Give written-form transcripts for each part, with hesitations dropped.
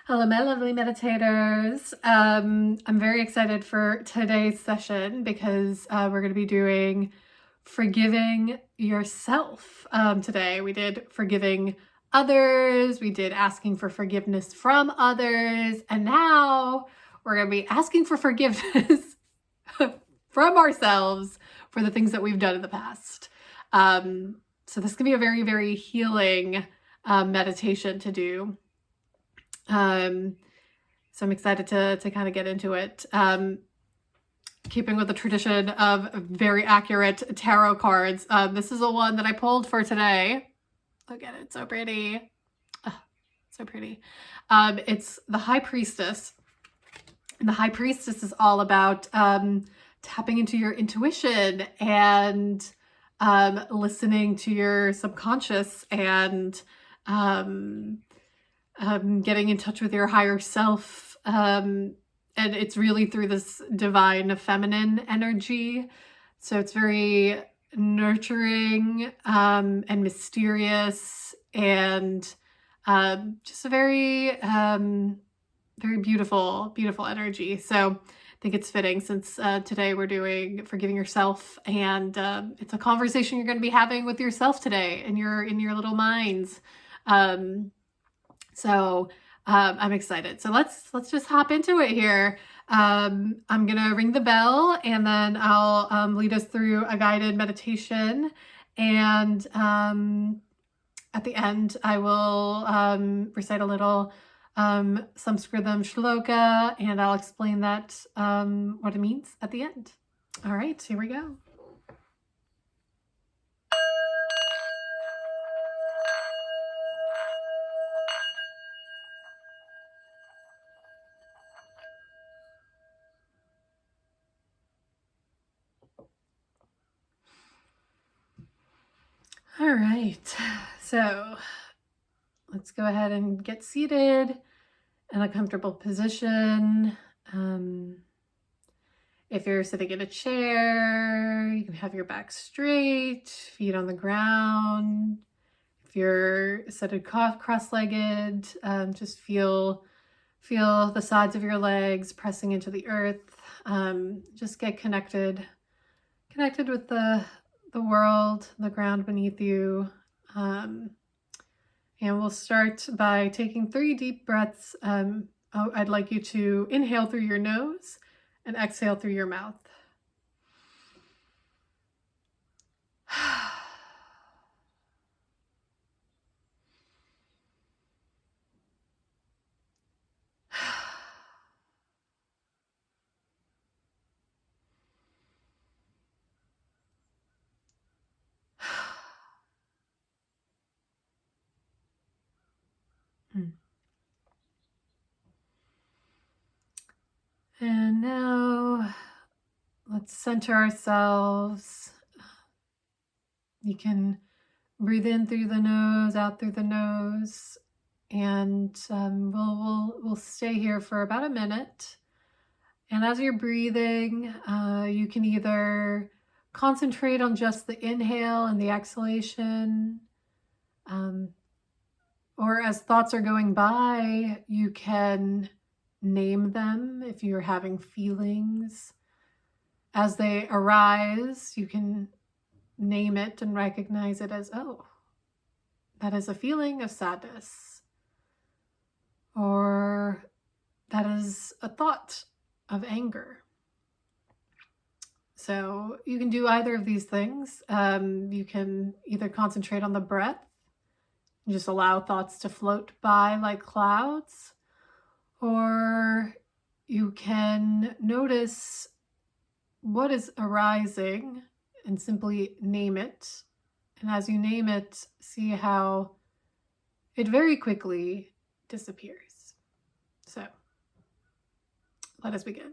Hello, my lovely meditators. I'm very excited for today's session because we're going to be doing forgiving yourself. Today we did forgiving others, we did asking for forgiveness from others, and now we're going to be asking for forgiveness from ourselves for the things that we've done in the past. So this can be a very, very healing meditation to do. So I'm excited to kind of get into it. Keeping with the tradition of very accurate tarot cards, this is the one that I pulled for today. Look at it, so pretty. Oh, so pretty. It's the High Priestess. And the High Priestess is all about tapping into your intuition and listening to your subconscious and getting in touch with your higher self. And it's really through this divine feminine energy. So it's very nurturing and mysterious and just a very, very beautiful, beautiful energy. So I think it's fitting since today we're doing forgiving yourself, and it's a conversation you're going to be having with yourself today in your little minds. So I'm excited. So let's just hop into it here. I'm gonna ring the bell and then I'll lead us through a guided meditation. And at the end, I will recite a little Samskritam shloka, and I'll explain that what it means at the end. All right, here we go. All right, so let's go ahead and get seated in a comfortable position. If you're sitting in a chair, you can have your back straight, feet on the ground. If you're seated cross-legged, just feel the sides of your legs pressing into the earth. Just get connected with the world, the ground beneath you. And we'll start by taking 3 deep breaths. I'd like you to inhale through your nose and exhale through your mouth. And now let's center ourselves. You can breathe in through the nose, out through the nose, and we'll stay here for about a minute. And as you're breathing, you can either concentrate on just the inhale and the exhalation, or as thoughts are going by, you can name them if you're having feelings. As they arise, you can name it and recognize it as, oh, that is a feeling of sadness, or that is a thought of anger. So you can do either of these things. You can either concentrate on the breath and just allow thoughts to float by like clouds, or you can notice what is arising and simply name it. And as you name it, see how it very quickly disappears. So let us begin.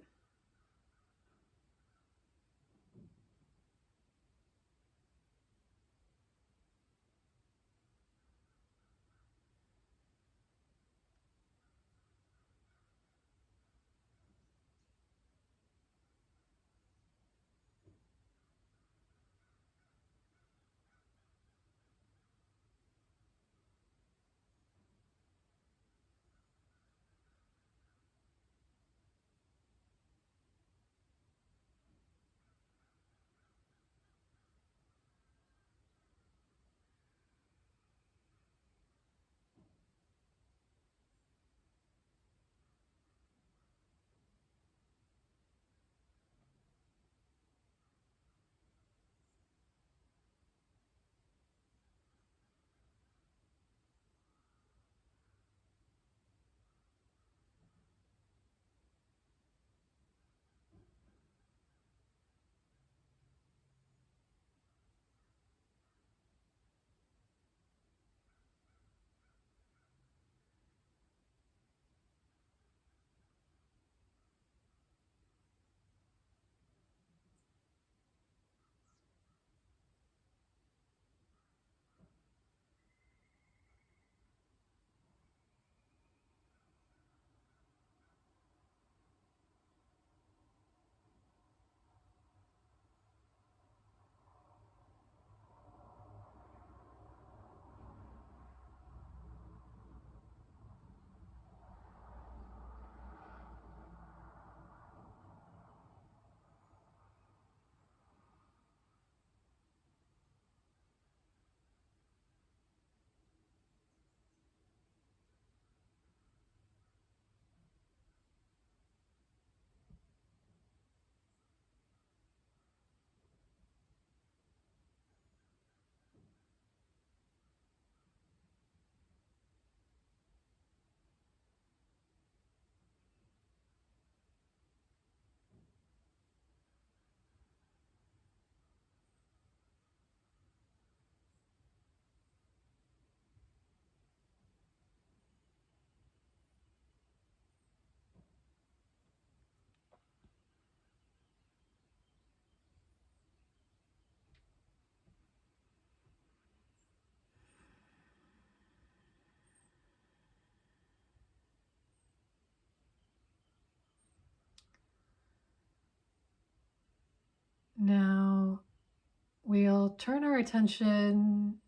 we'll turn our attention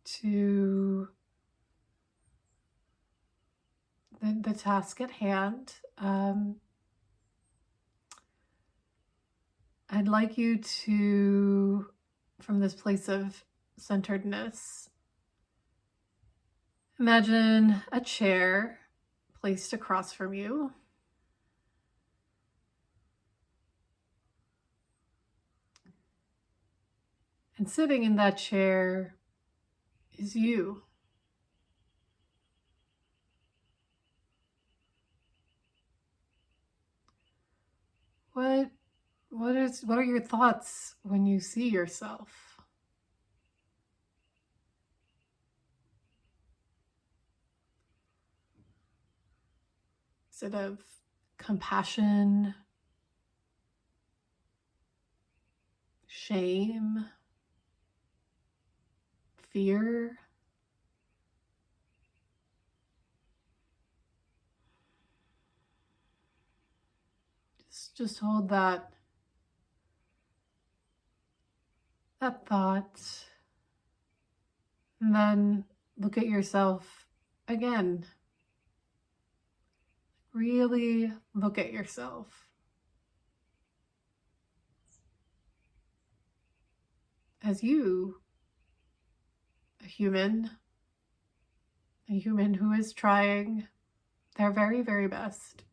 to the task at hand. I'd like you to, from this place of centeredness, imagine a chair placed across from you. And sitting in that chair is you. What are your thoughts when you see yourself? Is it of compassion, shame, fear? Just hold that thought, and then look at yourself again. Really look at yourself as you, a human who is trying their very, very best.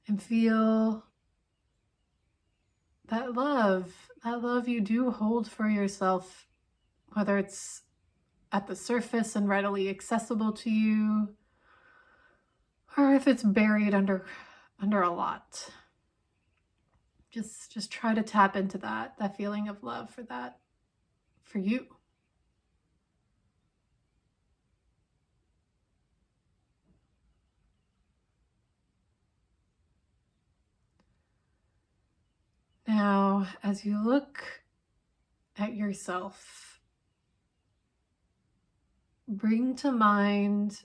And feel that love you do hold for yourself, whether it's at the surface and readily accessible to you, or if it's buried under a lot. Just try to tap into that feeling of love for you. Now, as you look at yourself, bring to mind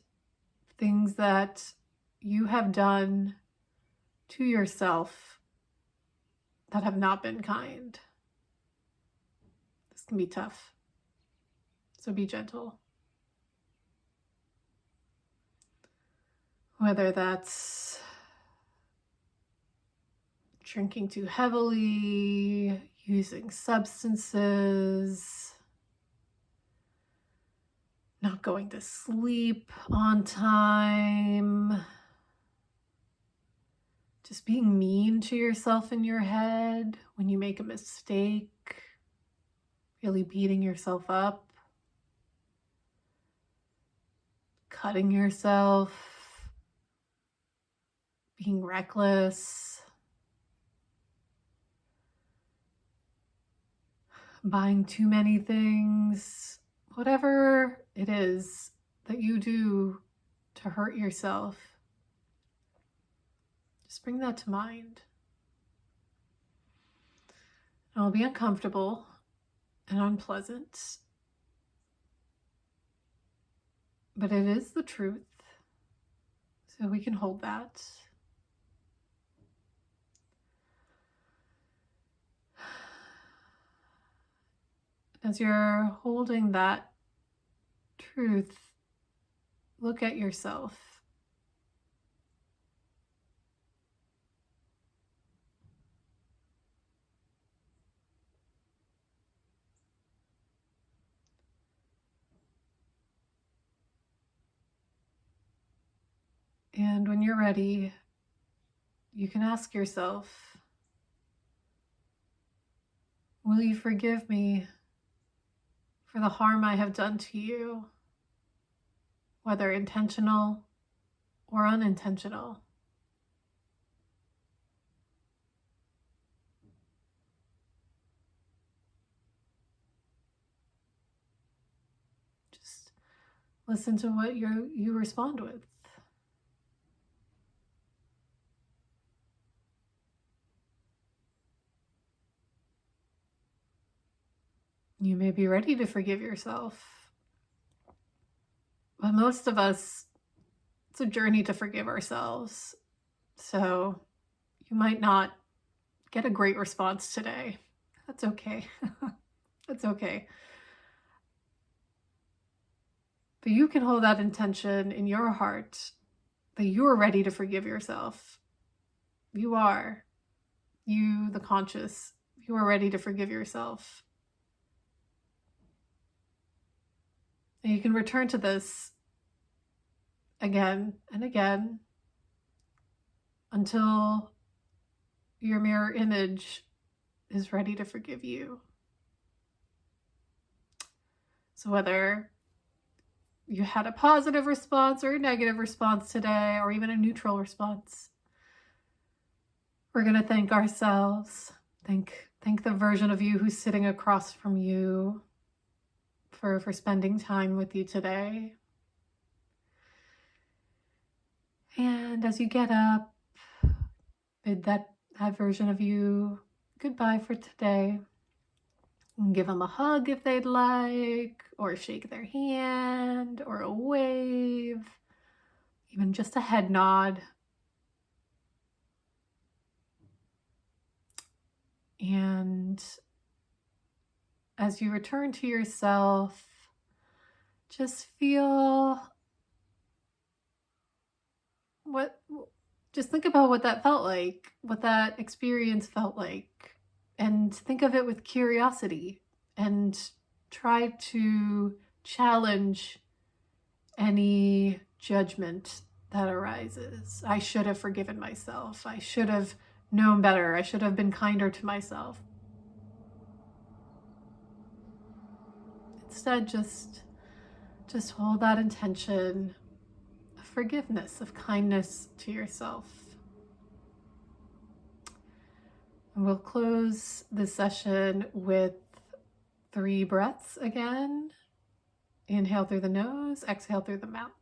things that you have done to yourself that have not been kind. This can be tough, so be gentle. Whether that's drinking too heavily, using substances, not going to sleep on time, just being mean to yourself in your head when you make a mistake, really beating yourself up, cutting yourself, being reckless, buying too many things, whatever it is that you do to hurt yourself, just bring that to mind. It'll be uncomfortable and unpleasant, but it is the truth, so we can hold that. As you're holding that truth, look at yourself. And when you're ready, you can ask yourself, will you forgive me for the harm I have done to you, whether intentional or unintentional? Just listen to what you respond with. You may be ready to forgive yourself, but most of us, it's a journey to forgive ourselves. So you might not get a great response today. That's okay. That's okay. But you can hold that intention in your heart that you're ready to forgive yourself. You are. You, the conscious, you are ready to forgive yourself. And you can return to this again and again until your mirror image is ready to forgive you. So whether you had a positive response or a negative response today, or even a neutral response, we're going to thank ourselves. Thank the version of you who's sitting across from you for spending time with you today. And as you get up, bid that version of you goodbye for today. And give them a hug if they'd like, or shake their hand, or a wave, even just a head nod. And as you return to yourself, just feel just think about what that felt like, what that experience felt like, and think of it with curiosity and try to challenge any judgment that arises. I should have forgiven myself. I should have known better. I should have been kinder to myself. Instead, just hold that intention of forgiveness, of kindness to yourself. And we'll close this session with 3 breaths again. Inhale through the nose, exhale through the mouth.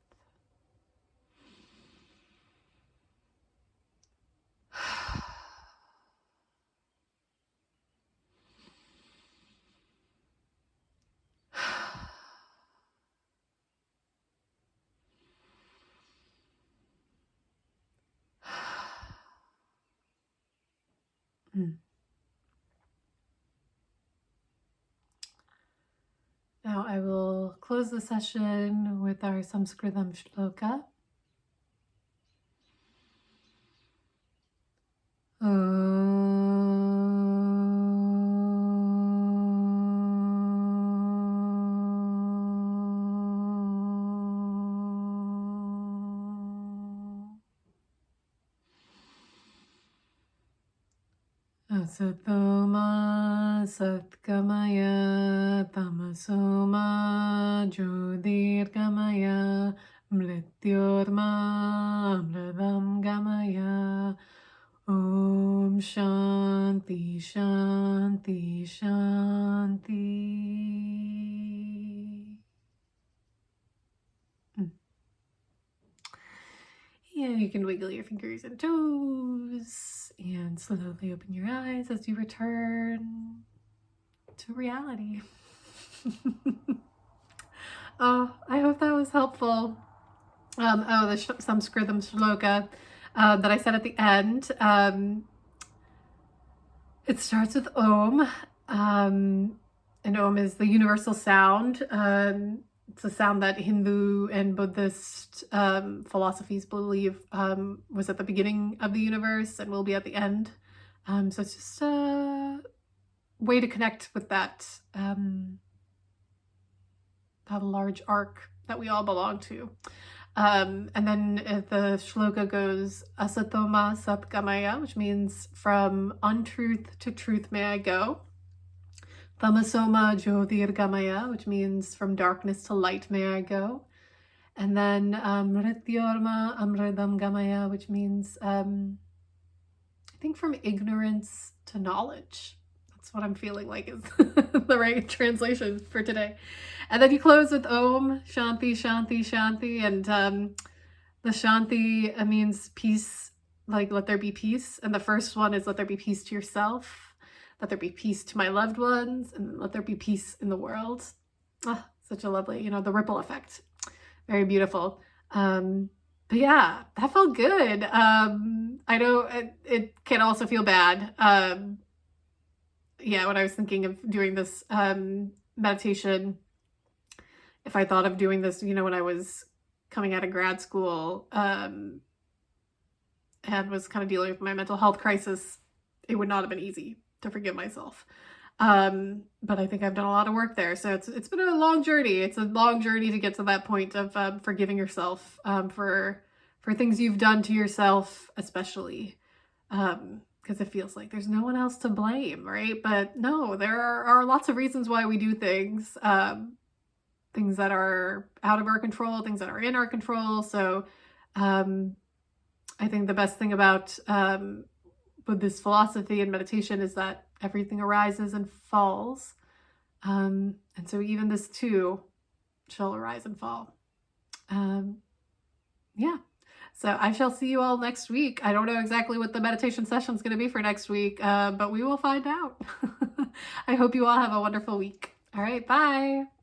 Now I will close the session with our Sanskritam shloka. Asatoma satkamaya tamasoma jyotirgamaya mrityorma amritam gamaya. Om Shanti Shanti Shanti. And you can wiggle your fingers and toes and slowly open your eyes as you return to reality. Oh, I hope that was helpful. The Sanskritam shloka that I said at the end. It starts with Om, and Om is the universal sound. It's a sound that Hindu and Buddhist philosophies believe was at the beginning of the universe and will be at the end. So it's just a way to connect with that large arc that we all belong to. And then the shloka goes, Asatoma Satgamaya, which means from untruth to truth may I go. Tamasoma Jyotirgamaya, which means from darkness to light may I go. And then Mrityorma Amridam Gamaya, which means I think from ignorance to knowledge. That's what I'm feeling like is the right translation for today. And then you close with Om, Shanti, Shanti, Shanti. And the Shanti means peace, like let there be peace. And the first one is let there be peace to yourself, let there be peace to my loved ones, and let there be peace in the world. Such a lovely, the ripple effect. Very beautiful. But yeah, that felt good. I know it can also feel bad. Yeah, when I was thinking of doing this meditation, if I thought of doing this, when I was coming out of grad school, and was kind of dealing with my mental health crisis, it would not have been easy to forgive myself. But I think I've done a lot of work there. So it's been a long journey. It's a long journey to get to that point of forgiving yourself for things you've done to yourself, especially because it feels like there's no one else to blame, right? But no, there are lots of reasons why we do things. Things that are out of our control, things that are in our control. So um, I think the best thing about with this philosophy and meditation is that everything arises and falls. And so even this too shall arise and fall. Yeah. So I shall see you all next week. I don't know exactly what the meditation session is going to be for next week, but we will find out. I hope you all have a wonderful week. All right. Bye.